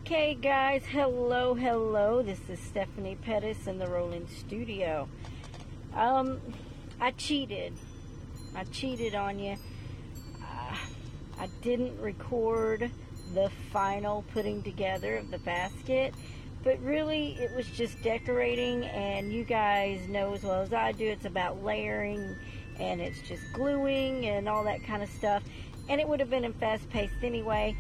Okay guys, hello, this is Stephanie Pettis in the Rolling Studio. I cheated on you. I didn't record the final putting together of the basket, but really it was just decorating, and you guys know as well as I do it's about layering, and it's just gluing and all that kind of stuff, and it would have been in fast paced anyway.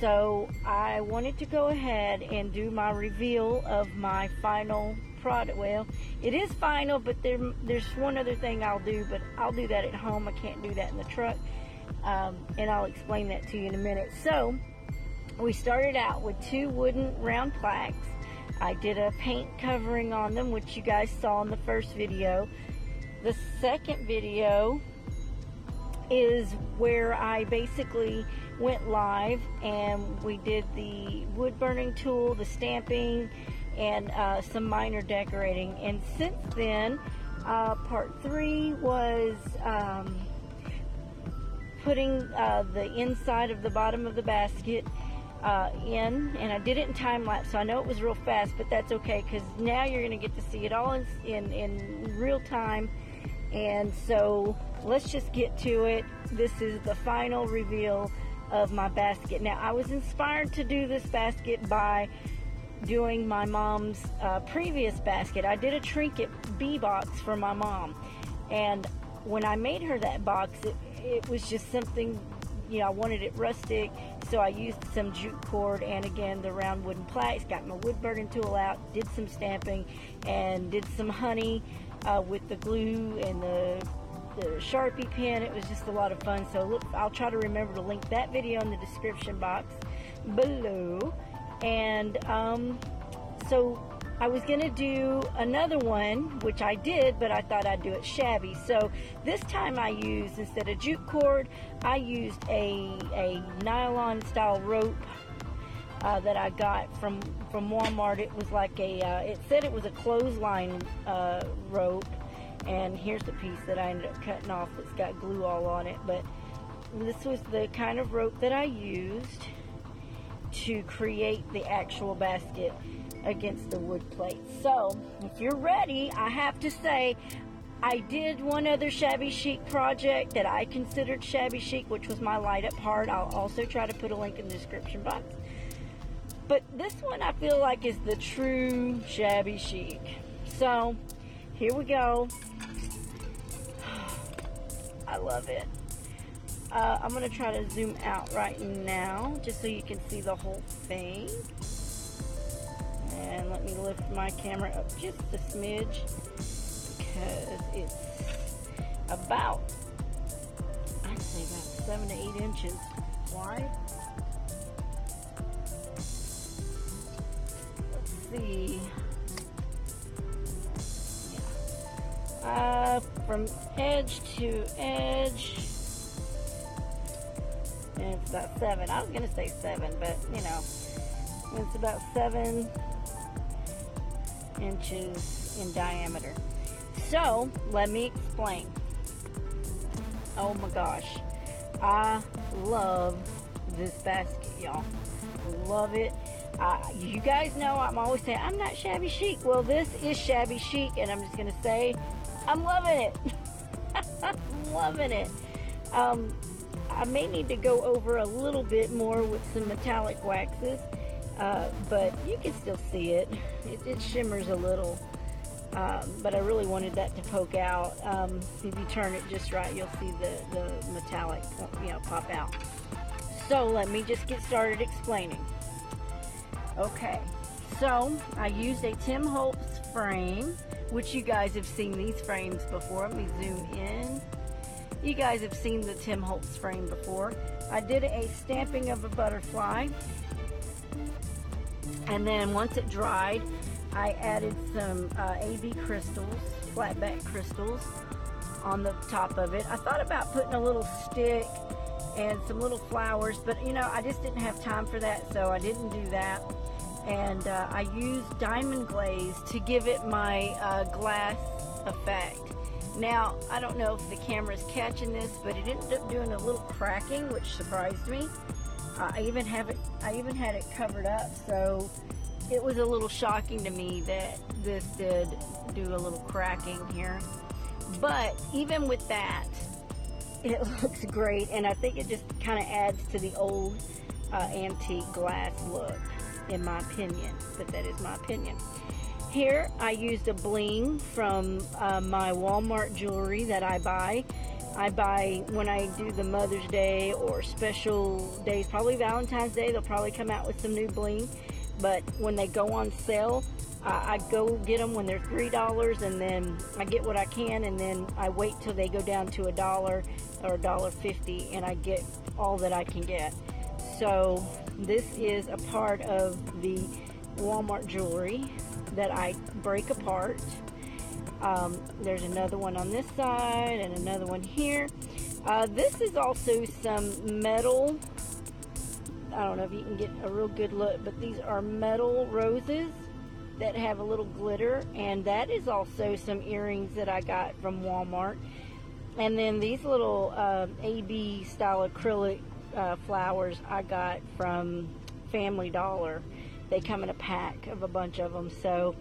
So I wanted to go ahead and do my reveal of my final product. Well, it is final, but there's one other thing I'll do, but I'll do that at home. I can't do that in the truck, and I'll explain that to you in a minute. So we started out with 2 wooden round plaques. I did a paint covering on them, which you guys saw in the first video. The second video is where I basically went live and we did the wood burning tool, the stamping, and some minor decorating. And since then, part 3 was putting the inside of the bottom of the basket in, and I did it in time lapse, so I know it was real fast, but that's okay because now you're going to get to see it all in real time. And so let's just get to it. This is the final reveal of my basket. Now, I was inspired to do this basket by doing my mom's previous basket. I did a trinket bee box for my mom, and when I made her that box, it was just something, you know, I wanted it rustic, so I used some jute cord and again the round wooden plaques, got my wood burning tool out, did some stamping, and did some honey with the glue and the Sharpie pen. It was just a lot of fun. So look, I'll try to remember to link that video in the description box below. And so I was gonna do another one, which I did, but I thought I'd do it shabby. So this time I used, instead of jute cord, I used a nylon style rope that I got from Walmart. It was like it said it was a clothesline rope, and here's the piece that I ended up cutting off that's got glue all on it. But this was the kind of rope that I used to create the actual basket against the wood plate. So if you're ready, I have to say I did one other Shabby Chic project that I considered Shabby Chic, which was my light up heart. I'll also try to put a link in the description box. But this one I feel like is the true Shabby Chic. So here we go. I love it. I'm going to try to zoom out right now just so you can see the whole thing. And let me lift my camera up just a smidge because it's about, I'd say about 7 to 8 inches wide. See, yeah, from edge to edge, and it's about 7. I was gonna say 7, but you know, it's about 7 inches in diameter. So let me explain. Oh my gosh, I love this basket, y'all. Love it. You guys know I'm always saying I'm not shabby chic. Well, this is shabby chic, and I'm just gonna say I'm loving it. I'm loving it. I may need to go over a little bit more with some metallic waxes, but you can still see it. It shimmers a little, but I really wanted that to poke out. If you turn it just right, you'll see the metallic, you know, pop out. So let me just get started explaining. Okay, so I used a Tim Holtz frame, which you guys have seen these frames before. Let me zoom in. You guys have seen the Tim Holtz frame before. I did a stamping of a butterfly, and then once it dried, I added some AB crystals, flatback crystals, on the top of it. I thought about putting a little stick and some little flowers, but you know, I just didn't have time for that, so I didn't do that. And I used diamond glaze to give it my glass effect. Now, I don't know if the camera's catching this, but it ended up doing a little cracking, which surprised me. I even had it covered up, so it was a little shocking to me that this did do a little cracking here. But even with that, it looks great, and I think it just kind of adds to the old antique glass look, in my opinion. But that is my opinion. Here I used a bling from my Walmart jewelry that I buy. I buy when I do the Mother's Day or special days, probably Valentine's Day, they'll probably come out with some new bling. But when they go on sale, I go get them when they're $3, and then I get what I can, and then I wait till they go down to $1 or $1.50, and I get all that I can get. So this is a part of the Walmart jewelry that I break apart. There's another one on this side and another one here. This is also some metal. I don't know if you can get a real good look, but these are metal roses that have a little glitter, and that is also some earrings that I got from Walmart. And then these little AB style acrylic flowers I got from Family Dollar. They come in a pack of a bunch of them. So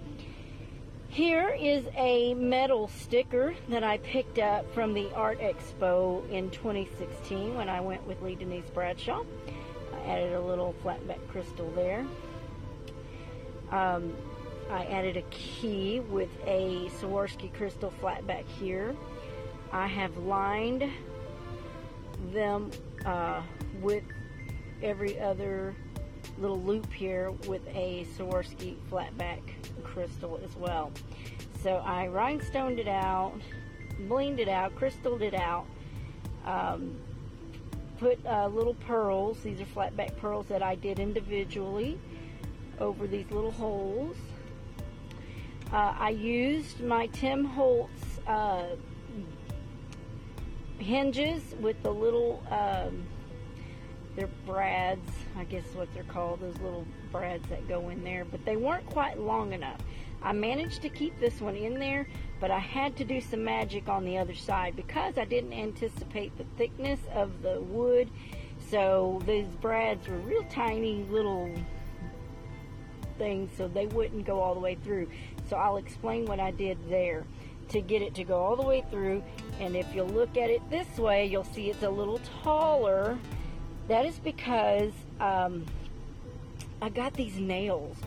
here is a metal sticker that I picked up from the Art Expo in 2016 when I went with Lee Denise Bradshaw. I added a little flatback crystal there. I added a key with a Swarovski crystal flatback here. I have lined them with every other little loop here with a Swarovski flatback crystal as well. So I rhinestoned it out, blinged it out, crystalled it out, put little pearls. These are flatback pearls that I did individually over these little holes. I used my Tim Holtz hinges with the little they're brads, I guess is what they're called, those little brads that go in there, but they weren't quite long enough. I managed to keep this one in there, but I had to do some magic on the other side because I didn't anticipate the thickness of the wood. So these brads were real tiny little things, so they wouldn't go all the way through. So I'll explain what I did there to get it to go all the way through. And if you'll look at it this way, you'll see it's a little taller. That is because I got these nails.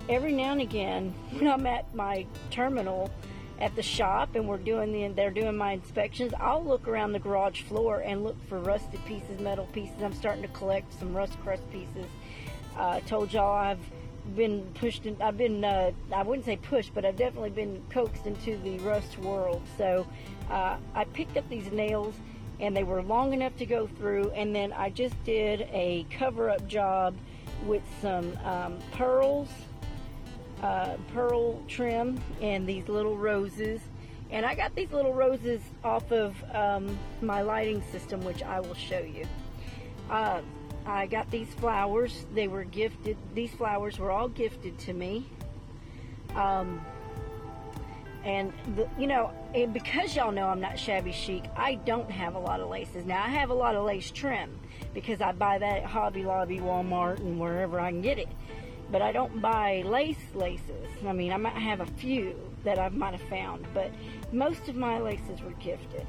Every now and again, when I'm at my terminal at the shop and they're doing my inspections, I'll look around the garage floor and look for rusted pieces, metal pieces. I'm starting to collect some rust crust pieces. I told y'all I've been pushed in, I wouldn't say pushed, but I've definitely been coaxed into the rust world. So I picked up these nails, and they were long enough to go through, and then I just did a cover-up job with some pearls, pearl trim, and these little roses. And I got these little roses off of my lighting system, which I will show you. I got these flowers. They were gifted. These flowers were all gifted to me. And because y'all know I'm not shabby chic, I don't have a lot of laces. Now I have a lot of lace trim because I buy that at Hobby Lobby, Walmart, and wherever I can get it. But I don't buy laces. I mean, I might have a few that I might have found, but most of my laces were gifted.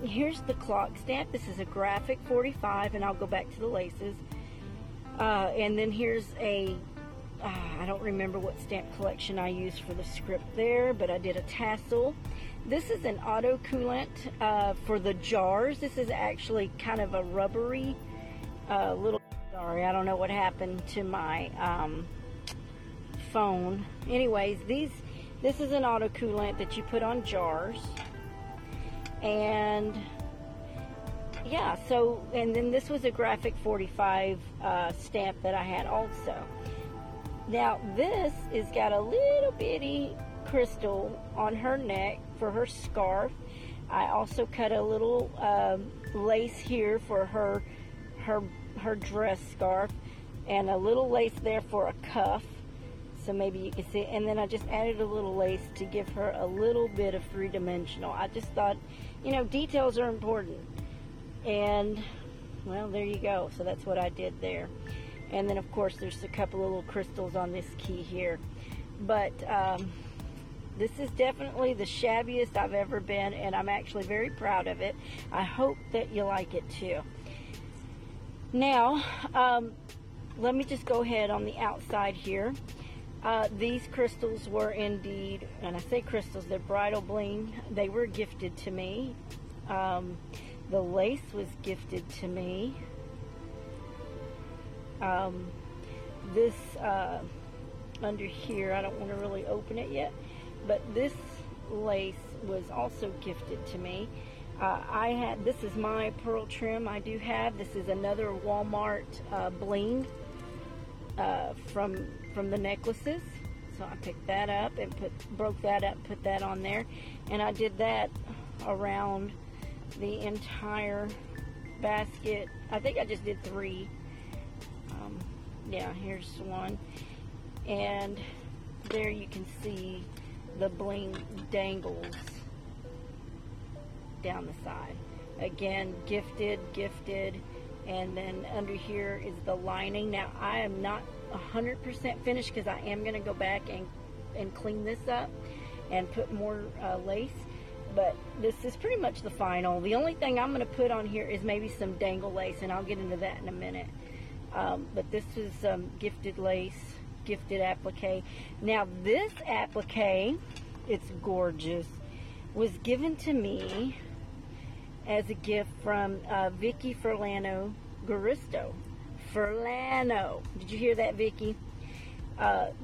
Here's the clock stamp. This is a graphic 45, and I'll go back to the laces. And then here's I don't remember what stamp collection I used for the script there, but I did a tassel. This is an auto coolant for the jars. This is actually kind of a rubbery little, sorry, I don't know what happened to my phone. Anyways, this is an auto coolant that you put on jars. And yeah, so, and then this was a graphic 45 stamp that I had also. Now this has got a little bitty crystal on her neck for her scarf. I also cut a little lace here for her dress scarf, and a little lace there for a cuff, so maybe you can see it. And then I just added a little lace to give her a little bit of three-dimensional. I just thought, details are important. And well, there you go. So that's what I did there. And then of course there's a couple of little crystals on this key here. But this is definitely the shabbiest I've ever been, and I'm actually very proud of it. I hope that you like it too. Now, let me just go ahead on the outside here. These crystals were indeed, and I say crystals, they're bridal bling. They were gifted to me. The lace was gifted to me. This under here, I don't want to really open it yet, but this lace was also gifted to me. This is my pearl trim I do have. This is another Walmart bling from the necklaces. So I picked that up and broke that up, put that on there, and I did that around the entire basket. I think I just did 3. Yeah, here's one, and there you can see the bling dangles down the side. Again, gifted, and then under here is the lining. Now I am not 100% finished because I am going to go back and clean this up and put more lace, but this is pretty much the final. The only thing I'm going to put on here is maybe some dangle lace, and I'll get into that in a minute. But this is gifted lace, gifted applique. Now this applique, it's gorgeous, was given to me as a gift from Vicky Furlano Garisto. Furlano. Did you hear that, Vicky?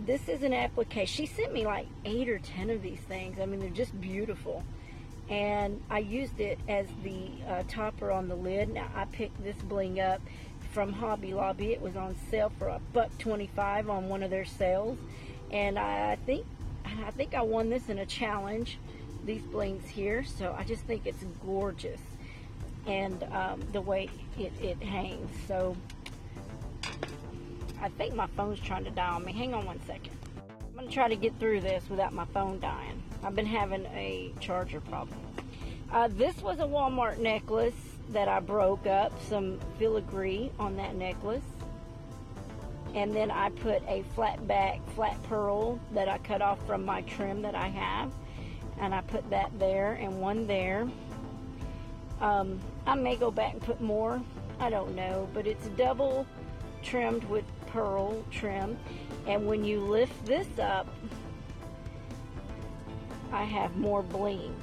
This is an applique. She sent me like 8 or 10 of these things. I mean, they're just beautiful. And I used it as the topper on the lid. Now, I picked this bling up from Hobby Lobby. It was on sale for $1.25 on one of their sales. And I think I won this in a challenge, these blings here. So I just think it's gorgeous. And the way it hangs. So I think my phone's trying to die on me. Hang on one second. I'm going to try to get through this without my phone dying. I've been having a charger problem. This was a Walmart necklace that I broke up, some filigree on that necklace. And then I put a flat back, flat pearl that I cut off from my trim that I have. And I put that there and one there. I may go back and put more. I don't know. But it's double trimmed with pearl trim. And when you lift this up, I have more bling.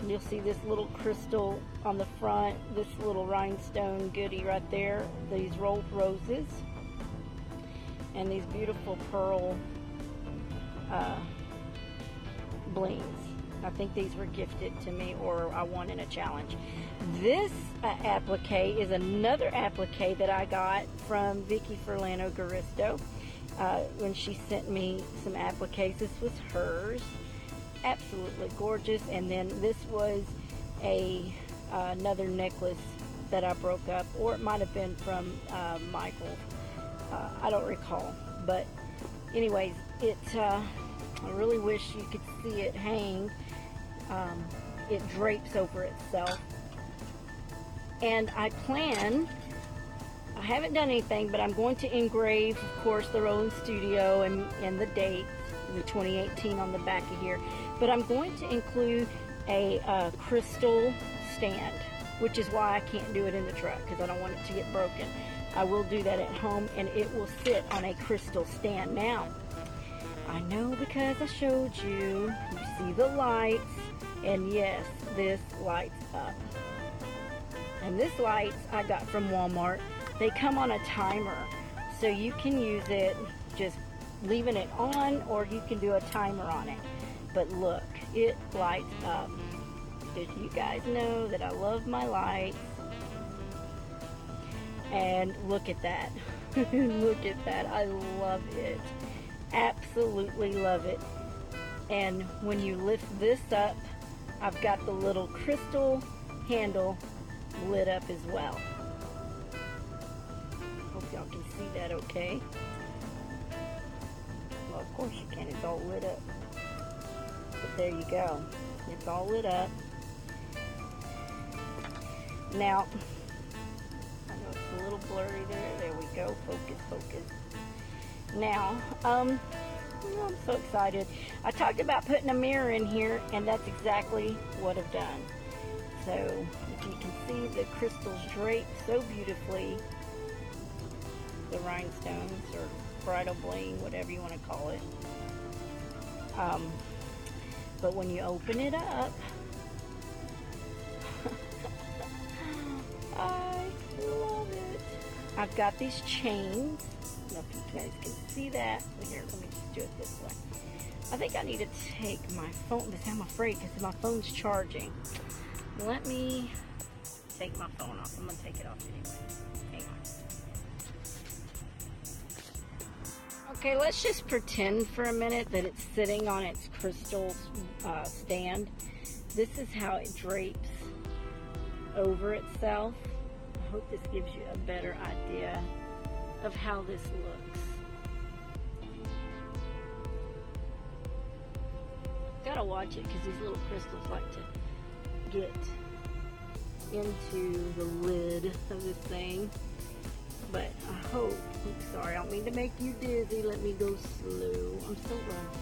You'll see this little crystal on the front, this little rhinestone goodie right there, these rolled roses, and these beautiful pearl blings. I think these were gifted to me, or I won in a challenge. This applique is another applique that I got from Vicky Furlano Garisto when she sent me some appliques. This was hers. Absolutely gorgeous. And then this was another necklace that I broke up, or it might have been from Michael. I don't recall. But anyways, I really wish you could see it hang. It drapes over itself. And I haven't done anything, but I'm going to engrave, of course, the Rolling Studio and the date, the 2018 on the back of here. But I'm going to include a crystal stand, which is why I can't do it in the truck, because I don't want it to get broken. I will do that at home, and it will sit on a crystal stand. Now, I know because I showed you, you see the lights, and yes, this lights up. And this lights I got from Walmart. They come on a timer, so you can use it just leaving it on, or you can do a timer on it. But look, it lights up. Did you guys know that I love my lights? And look at that. Look at that. I love it. Absolutely love it. And when you lift this up, I've got the little crystal handle lit up as well. Hope y'all can see that okay. Well, of course you can. It's all lit up. But there you go. It's all lit up. Now, little blurry there. There we go. Focus, focus. Now, I'm so excited. I talked about putting a mirror in here, and that's exactly what I've done. So, if you can see, the crystals drape so beautifully. The rhinestones, or bridal bling, whatever you want to call it. But when you open it up, I love it. I've got these chains. I don't know if you guys can see that. Here, let me just do it this way. I think I need to take my phone, because I'm afraid, because my phone's charging. Let me take my phone off. I'm going to take it off anyway. Hang on. Okay, let's just pretend for a minute that it's sitting on its crystal stand. This is how it drapes over itself. I hope this gives you a better idea of how this looks. Gotta watch it, because these little crystals like to get into the lid of this thing. But I hope, I'm sorry, I don't mean to make you dizzy. Let me go slow. I'm so rough.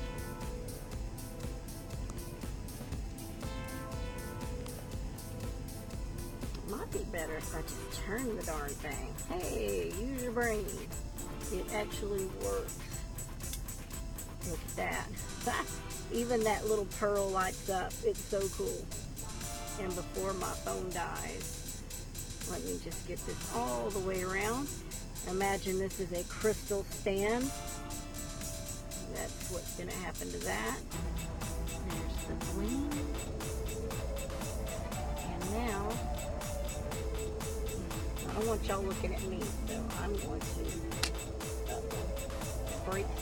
Might be better if I just turn the darn thing. Hey, use your brain. It actually works. Look at that. Even that little pearl lights up. It's so cool. And before my phone dies, let me just get this all the way around. Imagine this is a crystal stand. That's what's going to happen to that. There's the bling. And now, I don't want y'all looking at me, so I'm going to break stuff.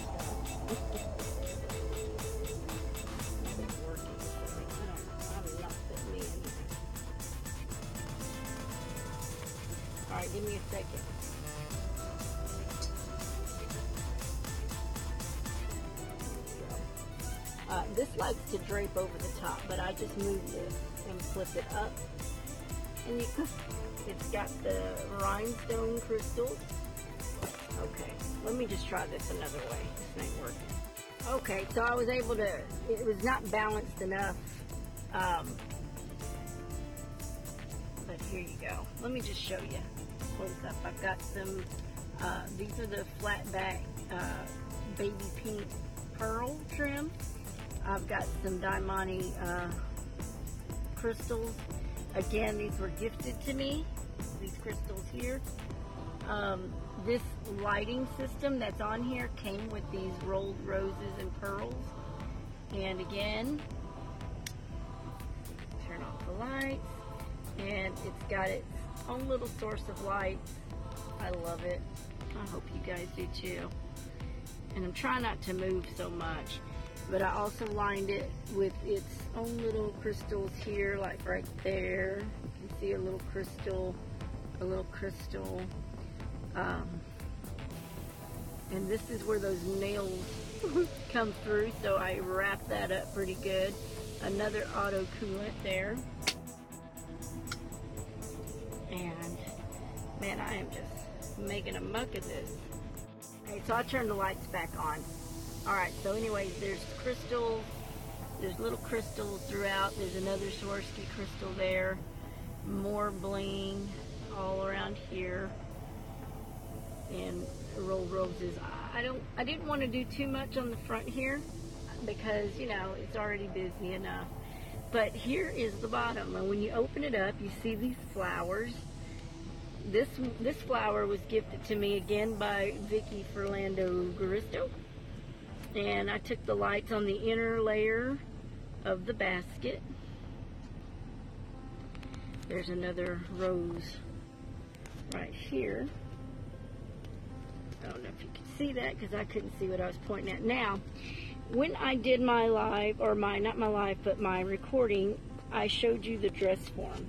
Alright, give me a second. This likes to drape over the top, but I just move this and flip it up. And it's got the rhinestone crystals. Okay, let me just try this another way. This ain't working. Okay, so I was able to, it was not balanced enough. But here you go. Let me just show you close up. I've got some, these are the flat back baby pink pearl trim. I've got some Diamante crystals. Again, these were gifted to me, these crystals here. This lighting system that's on here came with these rolled roses and pearls. And again, turn off the lights. And it's got its own little source of light. I love it. I hope you guys do too. And I'm trying not to move so much, but I also lined it with its own little crystals here, like right there. You can see a little crystal, and this is where those nails come through, so I wrap that up pretty good. Another auto coolant there. And man, I am just making a muck of this. Okay, so I turned the lights back on. Alright, so anyways, there's crystals, there's little crystals throughout. There's another Swarovski crystal there, more bling all around here, and rolled roses. I didn't want to do too much on the front here because, you know, it's already busy enough. But here is the bottom, and when you open it up, you see these flowers. This flower was gifted to me again by Vicky Fernando Garisto, and I took the lights on the inner layer of the basket. There's another rose right here. I don't know if you can see that because I couldn't see what I was pointing at. Now, when I did my live, or not my live, but my recording, I showed you the dress form.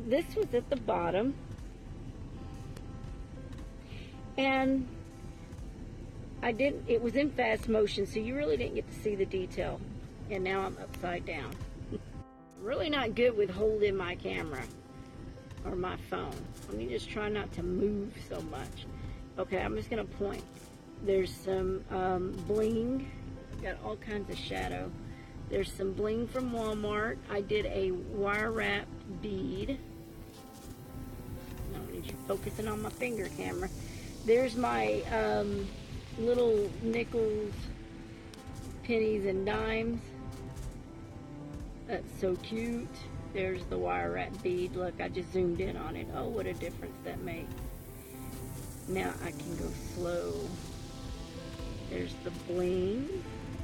This was at the bottom, and it was in fast motion, so you really didn't get to see the detail. And now I'm upside down. Really not good with holding my camera. or my phone. Let me just try not to move so much. Okay, I'm just gonna point. There's some bling. Got all kinds of shadow. There's some bling from Walmart. I did a wire wrapped bead. I need you focusing on my finger camera. There's my little nickels, pennies, and dimes. That's so cute. There's the wire wrap bead. Look, I just zoomed in on it. Oh, what a difference that makes. Now I can go slow. There's the bling.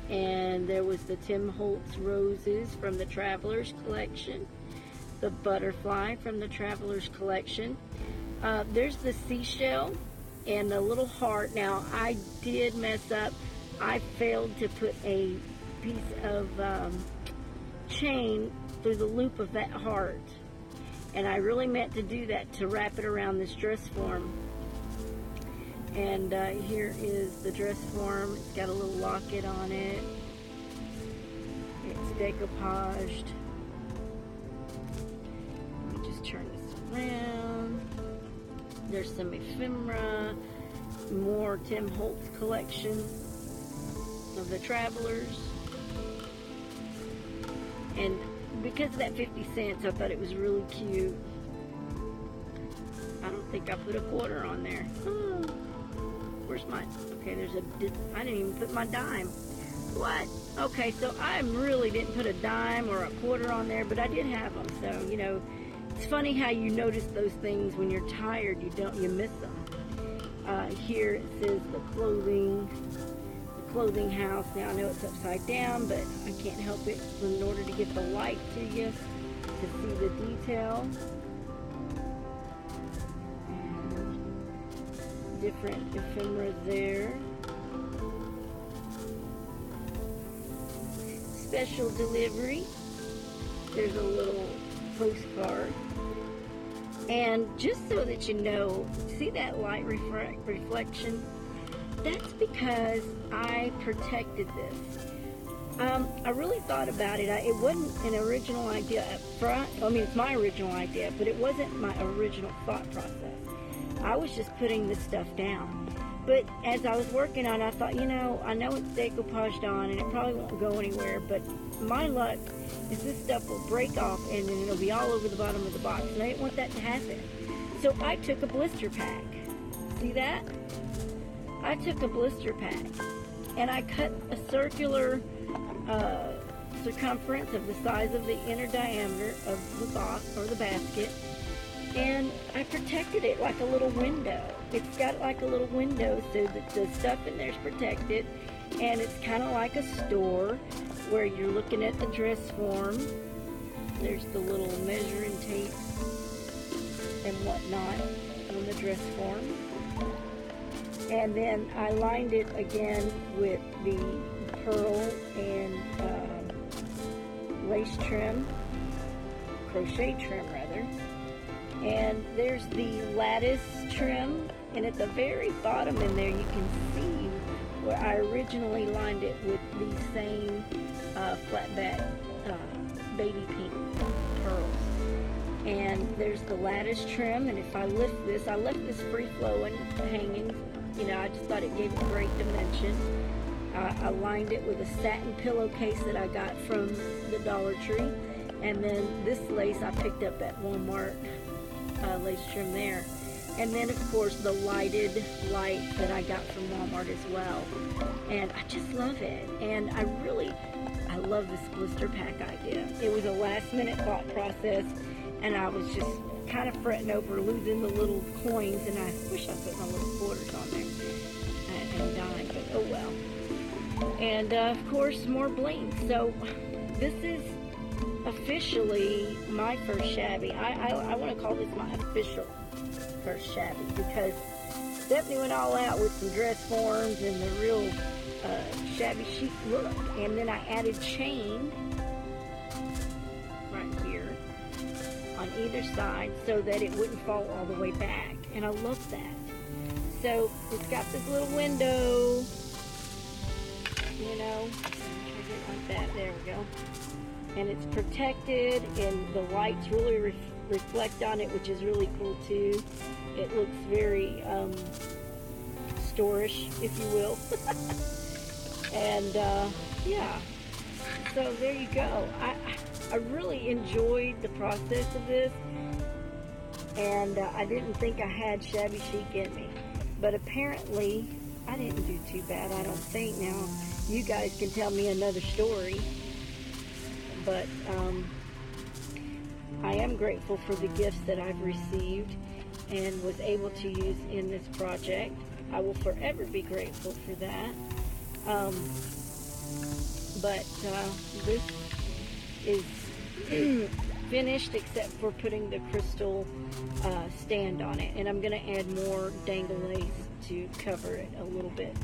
And there was the Tim Holtz roses from the Traveler's Collection. The butterfly from the Traveler's Collection. There's the seashell and the little heart. Now, I did mess up. I failed to put a piece of chain through the loop of that heart. And I really meant to do that, to wrap it around this dress form. And here is the dress form. It's got a little locket on it. It's decoupaged. Let me just turn this around. There's some ephemera, more Tim Holtz collection of the Travelers. And because of that 50 cents, I thought it was really cute. I don't think I put a quarter on there. Oh, where's my, okay, there's a, I didn't even put my dime. What? Okay, so I really didn't put a dime or a quarter on there, but I did have them. So, you know, it's funny how you notice those things when you're tired, you miss them. Here it says the clothing house. Now I know it's upside down, but I can't help it in order to get the light to you to see the detail. And different ephemera there. Special delivery. There's a little postcard. And just so that you know, see that light reflection? That's because I protected this. I really thought about it. It wasn't an original idea up front. I mean, it's my original idea, but it wasn't my original thought process. I was just putting this stuff down. But as I was working on it, I thought, you know, I know it's decoupaged on and it probably won't go anywhere, but my luck is this stuff will break off and then it'll be all over the bottom of the box. And I didn't want that to happen. So I took a blister pack. See that? I took a blister pack and I cut a circular circumference of the size of the inner diameter of the box or the basket, and I protected it like a little window. It's got like a little window so that the stuff in there is protected, and it's kind of like a store where you're looking at the dress form. There's the little measuring tape and whatnot on the dress form. And then I lined it again with the pearl and lace trim, crochet trim rather. And there's the lattice trim, and at the very bottom in there you can see where I originally lined it with the same flat back baby pink pearls. And there's the lattice trim, and if I lift this, I left this free flowing hanging. You know, I just thought it gave it great dimension. I lined it with a satin pillowcase that I got from the Dollar Tree. And then this lace, I picked up at Walmart, lace trim there. And then, of course, the lighted light that I got from Walmart as well. And I just love it. And I love this blister pack idea. It was a last-minute thought process, and I was just kind of fretting over losing the little coins, and I wish I put my little quarters on there and dime, but oh well. And of course, more bling. So this is officially my first shabby. I want to call this my official first shabby because Stephanie went all out with some dress forms and the real shabby chic look, and then I added chain right here on either side so that it wouldn't fall all the way back, and I love that. So it's got this little window, you know, like that, there we go, and it's protected, and the light's really reflect on it, which is really cool too. It looks very store-ish, if you will. And yeah, so there you go. I really enjoyed the process of this, and I didn't think I had shabby chic in me, but apparently I didn't do too bad, I don't think. Now you guys can tell me another story, but I am grateful for the gifts that I've received and was able to use in this project. I will forever be grateful for that. But this is finished except for putting the crystal stand on it, and I'm going to add more dangle lace to cover it a little bit,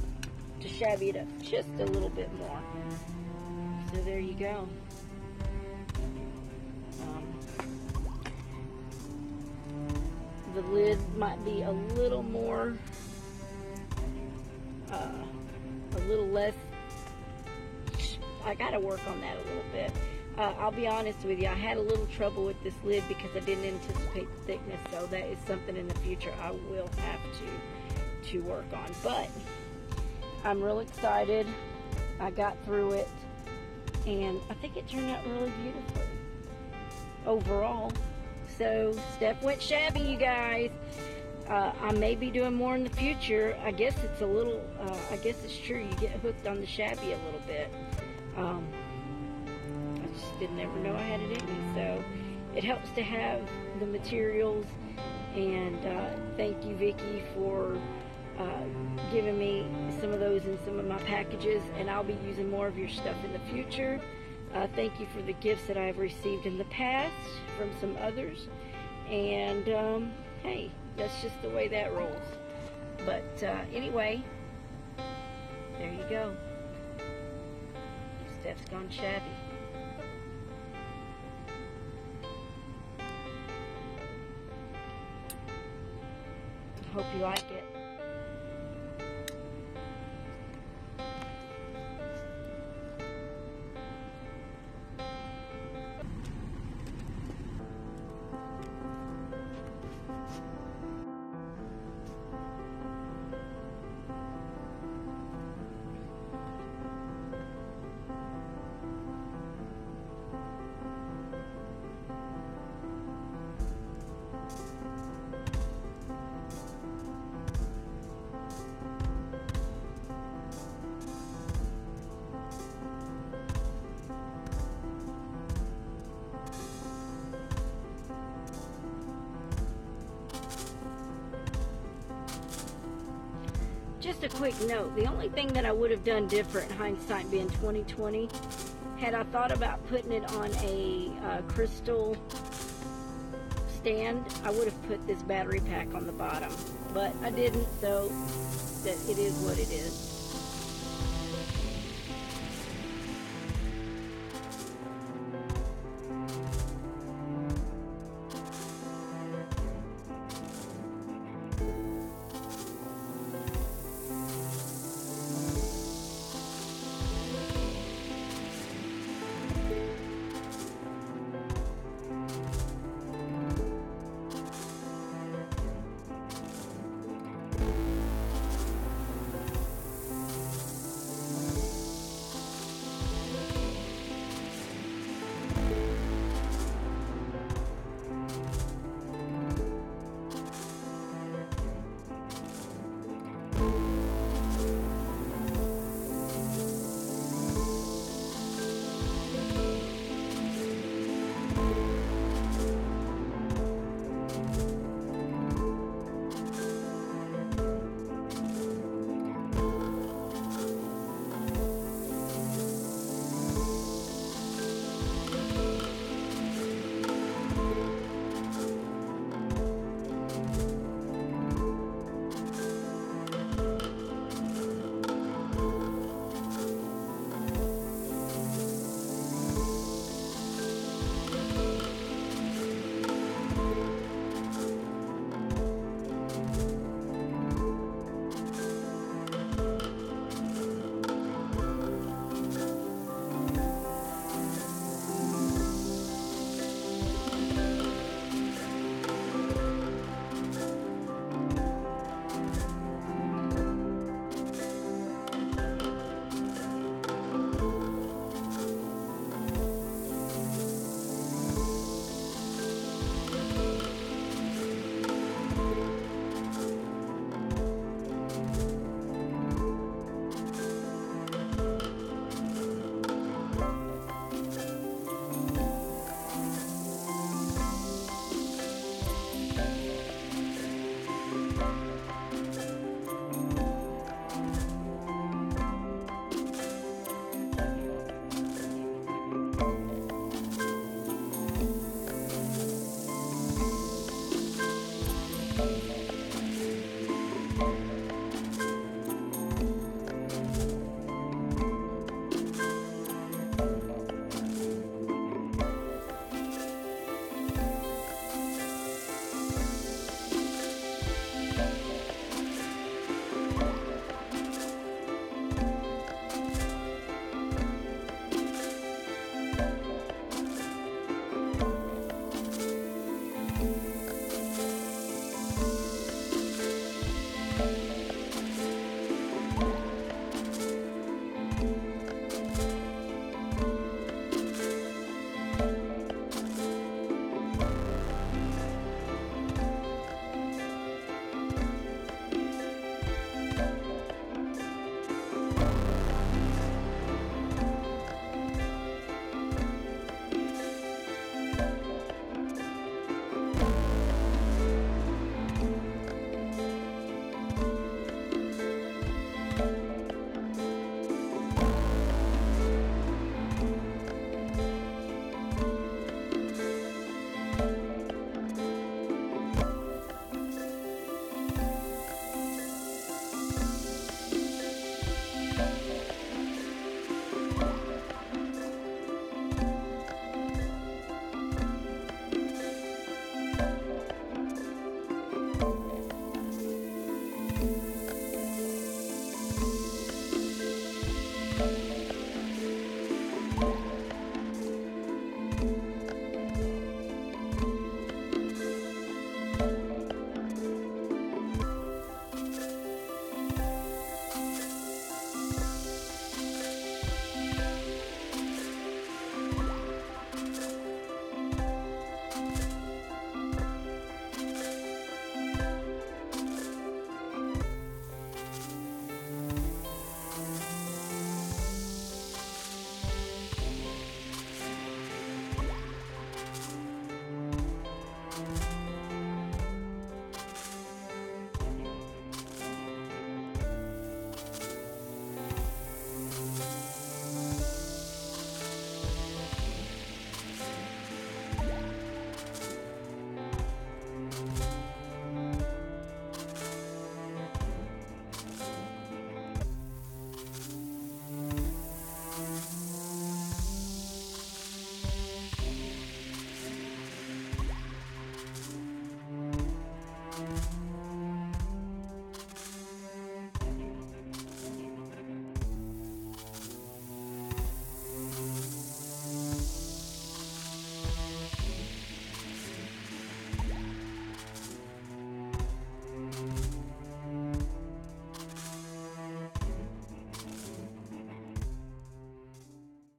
to shabby it up just a little bit more. So there you go. The lid might be a little more, a little less. I gotta work on that a little bit. I'll be honest with you, I had a little trouble with this lid because I didn't anticipate the thickness, so that is something in the future I will have to work on. But I'm real excited. I got through it, and I think it turned out really beautifully overall. So Steph went shabby, you guys. I may be doing more in the future. I guess it's a little, I guess it's true, you get hooked on the shabby a little bit. I just didn't ever know I had it in me, so it helps to have the materials. And thank you, Vicki, for giving me some of those in some of my packages, and I'll be using more of your stuff in the future. Thank you for the gifts that I've received in the past from some others, and hey, that's just the way that rolls. But anyway, there you go. Steph's gone shabby. Hope you like it. Just a quick note, the only thing that I would have done different, hindsight being 2020, had I thought about putting it on a crystal stand, I would have put this battery pack on the bottom, but I didn't, so that it is what it is.